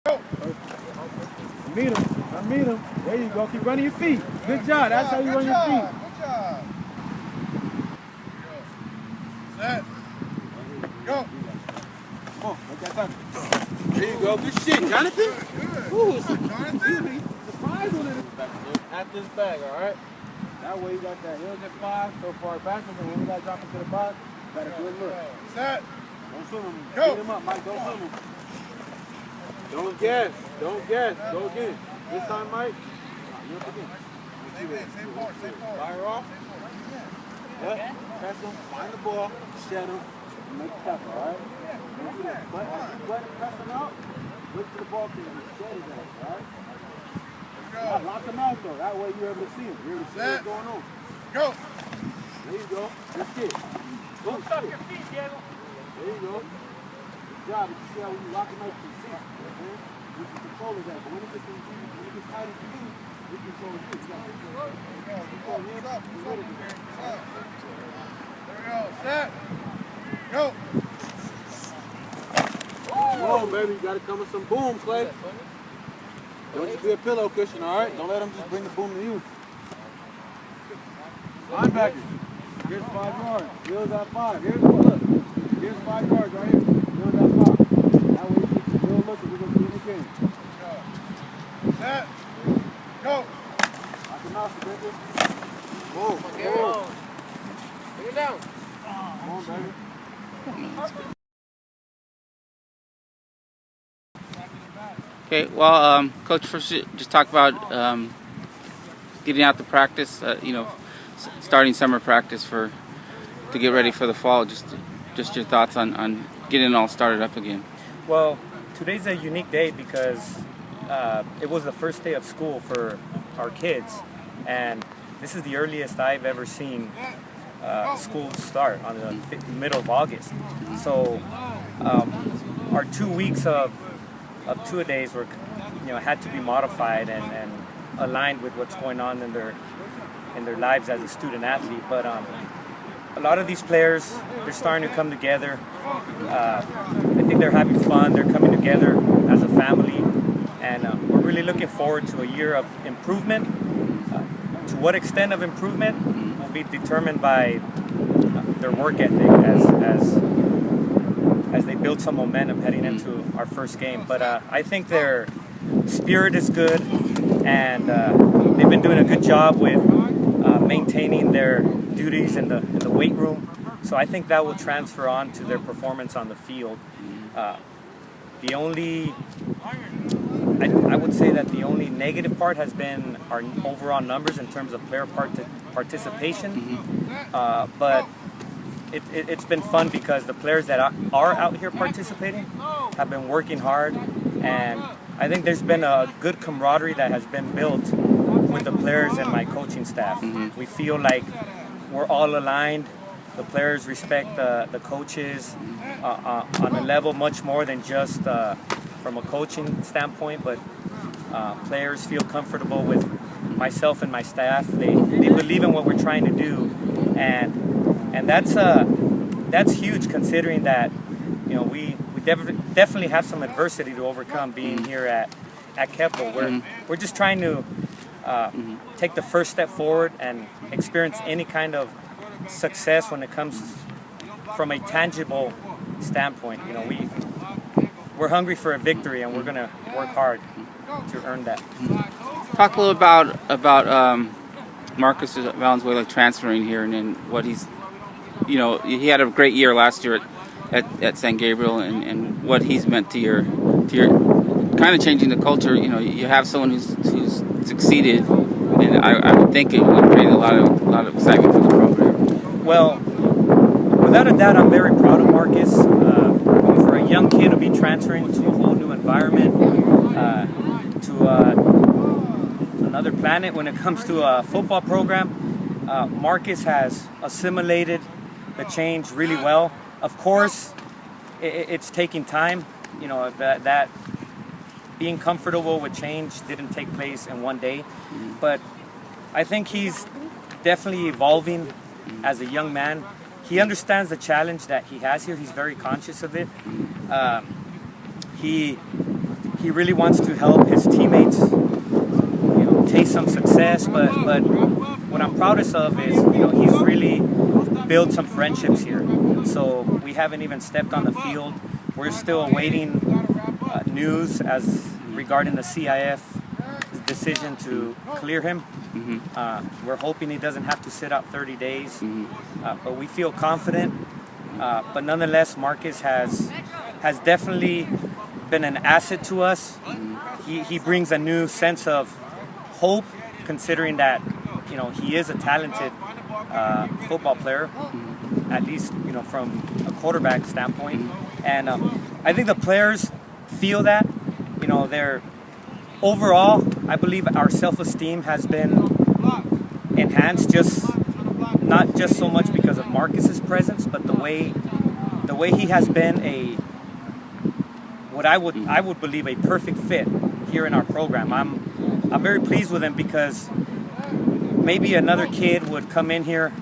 Meet him. I meet him. There you go. Keep running your feet. Good job. That's how you run your feet. Good job. Set. Go. Come on. Make that time. There you go. Good shit, Jonathan. Good. Ooh, Jonathan. surprise on it. At this bag, all right? That way you got that heels at 5, so far back, and then when we got to drop into the box, got a good look. Set. Don't swim him. Go. Beat him up, Mike. Don't swim him. Don't guess. Don't guess. Go again. This time, Mike. Look again. Same part. Fire off. Yep. Press him. Find the ball. Shed him. And make the tap, all right? But as you press him out, look to the ball till you shed his ass, all right? Yeah, lock him out, though. That way you're able to see him. You're able to see what's going on. Go. There you go. Good shit. Go. Stop your feet, Diego. There you go. Good job. You see how when you lock him out, you can see him. Okay? You can control that. But when it gets tight as you, you control it too. You got to control it. There we go. Set. Go. Whoa, baby. You got to come with some boom, Clay. Don't just be a pillow cushion, all right? Don't let them just bring the boom to you. Linebacker. Here's 5 yards. Heels at 5. Here's what? Look. Here's 5 yards right here. Heels at 5. That way you can still look and we're going to see in the game. Set. Go. Lock him out, Sabeka. Whoa. Whoa. Bring it down. Come on, baby. Okay, well, Coach, first just talk about getting out to practice. Starting summer practice to get ready for the fall. Just your thoughts on getting it all started up again. Well, today's a unique day because it was the first day of school for our kids, and this is the earliest I've ever seen school start on the middle of August. So our 2 weeks of two-a-days were, had to be modified and aligned with what's going on in their lives as a student athlete. But a lot of these players, they're starting to come together. I think they're having fun. They're coming together as a family, and we're really looking forward to a year of improvement. To what extent of improvement will be determined by their work ethic as they build some momentum heading into our first game. But I think their spirit is good, and they've been doing a good job with maintaining their duties in the weight room. So I think that will transfer on to their performance on the field. The only, I would say that the only negative part has been our overall numbers in terms of player participation. But it's been fun because the players that are out here participating have been working hard, and I think there's been a good camaraderie that has been built with the players and my coaching staff. We feel like we're all aligned. The players respect the coaches on a level much more than just from a coaching standpoint, but players feel comfortable with myself and my staff. They believe in what we're trying to do, and that's huge considering that we definitely have some adversity to overcome being here at Keppel. We're just trying to take the first step forward and experience any kind of success when it comes from a tangible standpoint. We're hungry for a victory, and we're going to work hard to earn that. Talk a little about Marcus Valenzuela transferring here, and then what he's, he had a great year last year at San Gabriel, and what he's meant to your kind of changing the culture. You have someone who's succeeded, and I would think it would create a lot of excitement for the program. Well, without a doubt, I'm very proud of Marcus. For a young kid to be transferring to a whole new environment, to another planet when it comes to a football program, Marcus has assimilated the change really well. Of course, it's taking time. That being comfortable with change didn't take place in one day, but I think he's definitely evolving as a young man. He understands the challenge that he has here. He's very conscious of it. He he really wants to help his teammates, taste some success. But what I'm proudest of is, he's really built some friendships here. So we haven't even stepped on the field. We're still awaiting news as regarding the CIF decision to clear him. We're hoping he doesn't have to sit out 30 days, but we feel confident. But nonetheless, Marcus has definitely been an asset to us. He brings a new sense of hope, considering that he is a talented football player, at least from a quarterback standpoint. And I think the players feel that. They're overall, I believe our self-esteem has been enhanced, not just so much because of Marcus's presence, but the way he has been what I would believe a perfect fit here in our program. I'm very pleased with him, because maybe another kid would come in here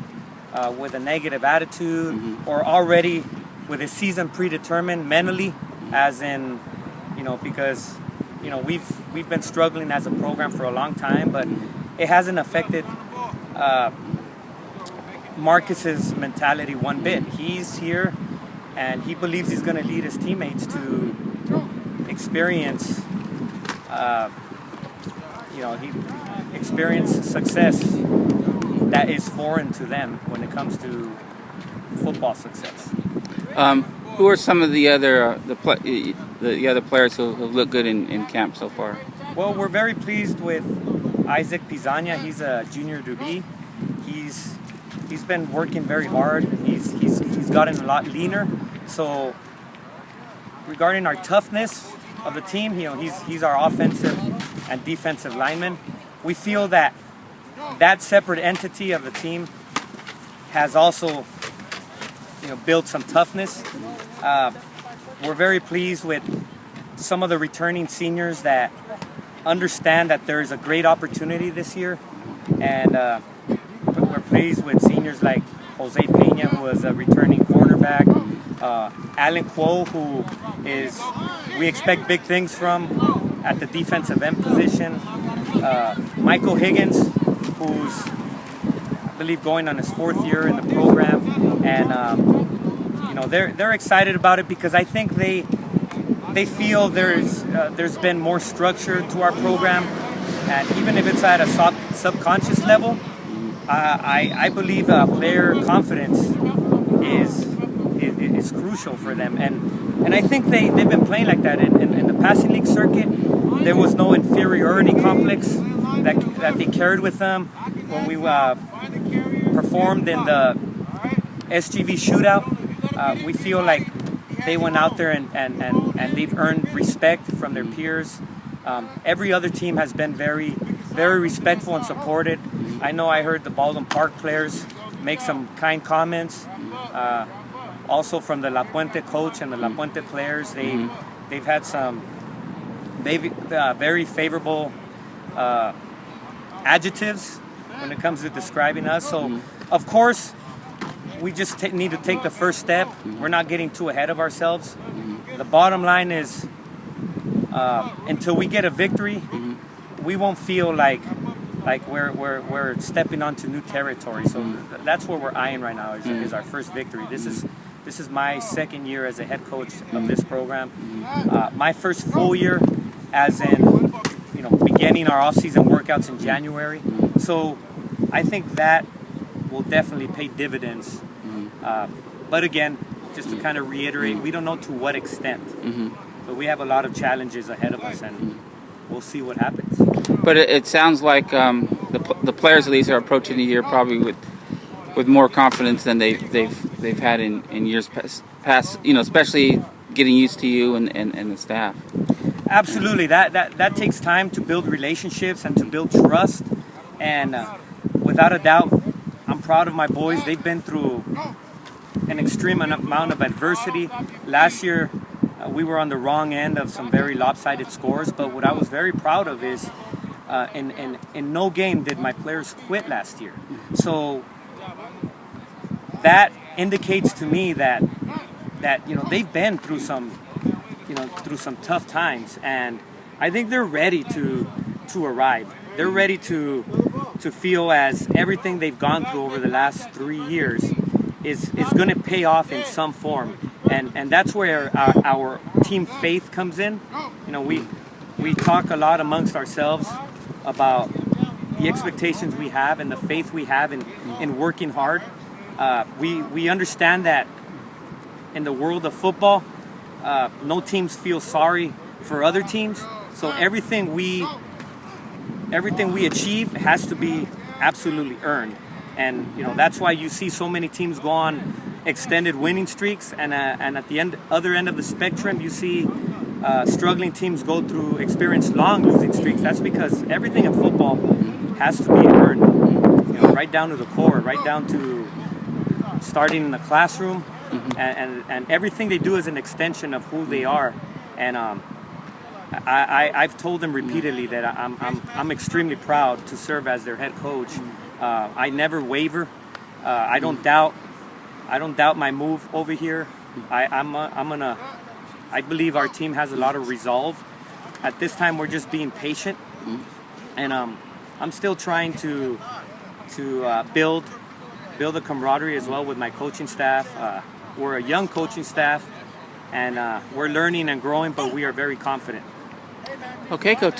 with a negative attitude, or already with his season predetermined mentally, as in, because we've been struggling as a program for a long time, but it hasn't affected Marcus's mentality one bit. He's here, and he believes he's going to lead his teammates to experience, experience success that is foreign to them when it comes to football success. Who are some of the other the other players who have looked good in camp so far? Well, we're very pleased with Isaac Pizania. He's a junior DB. He's been working very hard. He's gotten a lot leaner. So regarding our toughness of the team, he's our offensive and defensive lineman. We feel that separate entity of the team has also built some toughness. We're very pleased with some of the returning seniors that understand that there is a great opportunity this year, and we're pleased with seniors like Jose Pena, who is a returning cornerback, Alan Quo, who we expect big things from at the defensive end position, Michael Higgins, who's I believe going on his 4th year in the program, and they're excited about it, because I think they feel there's been more structure to our program, and even if it's at a subconscious level, I believe player confidence is crucial for them, and I think they've been playing like that in the passing league circuit. There was no inferiority complex that they carried with them when we performed in the SGV shootout. We feel like they went out there and they've earned respect from their peers. Every other team has been very, very respectful and supported. I know I heard the Baldwin Park players make some kind comments. Also from the La Puente coach and the La Puente players, they've had some very favorable adjectives when it comes to describing us. So, of course, we just need to take the first step. We're not getting too ahead of ourselves. The bottom line is, until we get a victory, we won't feel like we're stepping onto new territory. So that's what we're eyeing right now is our first victory. This is my 2nd year as a head coach of this program. My first full year, as in beginning our off-season workouts in January. So I think that will definitely pay dividends. But again, just to kind of reiterate, we don't know to what extent. But we have a lot of challenges ahead of us, and we'll see what happens. But it sounds like the players at least are approaching the year probably with more confidence than they've had in years past. Especially getting used to you and the staff. Absolutely, that takes time to build relationships and to build trust. And without a doubt, I'm proud of my boys. They've been through an extreme amount of adversity. Last year, we were on the wrong end of some very lopsided scores. But what I was very proud of is, in no game did my players quit last year. So that indicates to me that they've been through some tough times, and I think they're ready to arrive. They're ready to feel as everything they've gone through over the last 3 years is going to pay off in some form, and that's where our team faith comes in. You know, we talk a lot amongst ourselves about the expectations we have and the faith we have in working hard. We understand that in the world of football, no teams feel sorry for other teams. So everything we achieve has to be absolutely earned. And you know, that's why you see so many teams go on extended winning streaks, and at the other end of the spectrum, you see struggling teams experience long losing streaks. That's because everything in football has to be earned, you know, right down to the core, right down to starting in the classroom, and everything they do is an extension of who they are. And I've told them repeatedly that I'm extremely proud to serve as their head coach. I never waver. I don't doubt my move over here. I believe our team has a lot of resolve. At this time, we're just being patient, and I'm still trying to build a camaraderie as well with my coaching staff. We're a young coaching staff, and we're learning and growing, but we are very confident. Okay, Coach.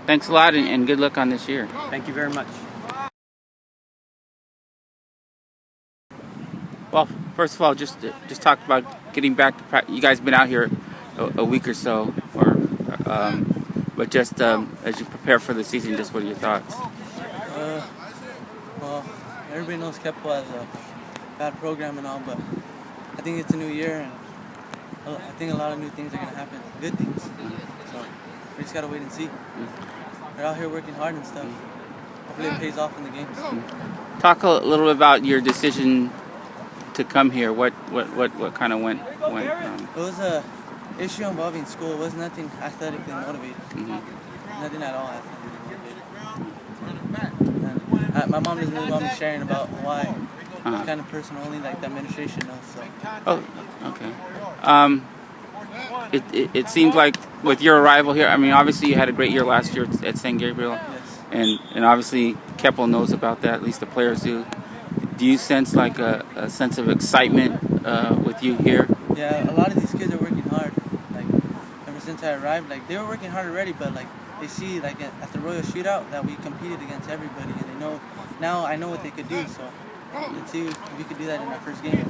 Thanks a lot, and good luck on this year. Thank you very much. Well, first of all, just talk about getting back to practice. You guys been out here a week or so, but just as you prepare for the season, just what are your thoughts? Well, everybody knows Keppel has a bad program and all, but I think it's a new year, and I think a lot of new things are going to happen, good things. So we just got to wait and see. We're out here working hard and stuff. Hopefully it pays off in the games. Talk a little bit about your decision to come here. What kind of went? It was a issue involving school. It was nothing athletically motivated. Nothing at all athletically motivated. And, my mom doesn't really want me sharing about why. It's kind of personal, only like the administration knows. So. Oh, okay. It seems like with your arrival here, I mean, obviously you had a great year last year at St. Gabriel, yes. and obviously Keppel knows about that. At least the players do. Do you sense like a sense of excitement with you here? Yeah, a lot of these kids are working hard. Like ever since I arrived, like they were working hard already, but like they see like at the Royal Shootout that we competed against everybody, and they know now I know what they could do. So let's see if we could do that in our first game.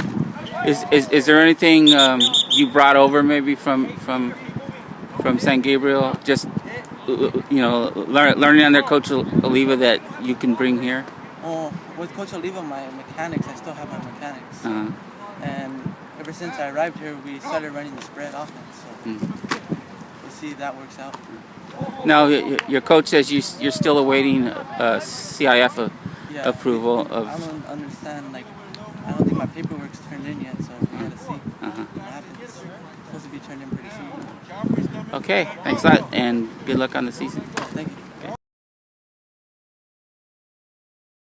Is there anything you brought over maybe from St. Gabriel? Just learning under Coach Oliva that you can bring here? Oh, with Coach Oliva, my mechanics, I still have my mechanics. And ever since I arrived here, we started running the spread offense. So we'll see if that works out. Now, your coach says you're still awaiting CIF approval of. I don't understand. Like, I don't think my paperwork's turned in yet, so we gotta see what happens. It's supposed to be turned in pretty soon. Okay, thanks a lot, and good luck on the season.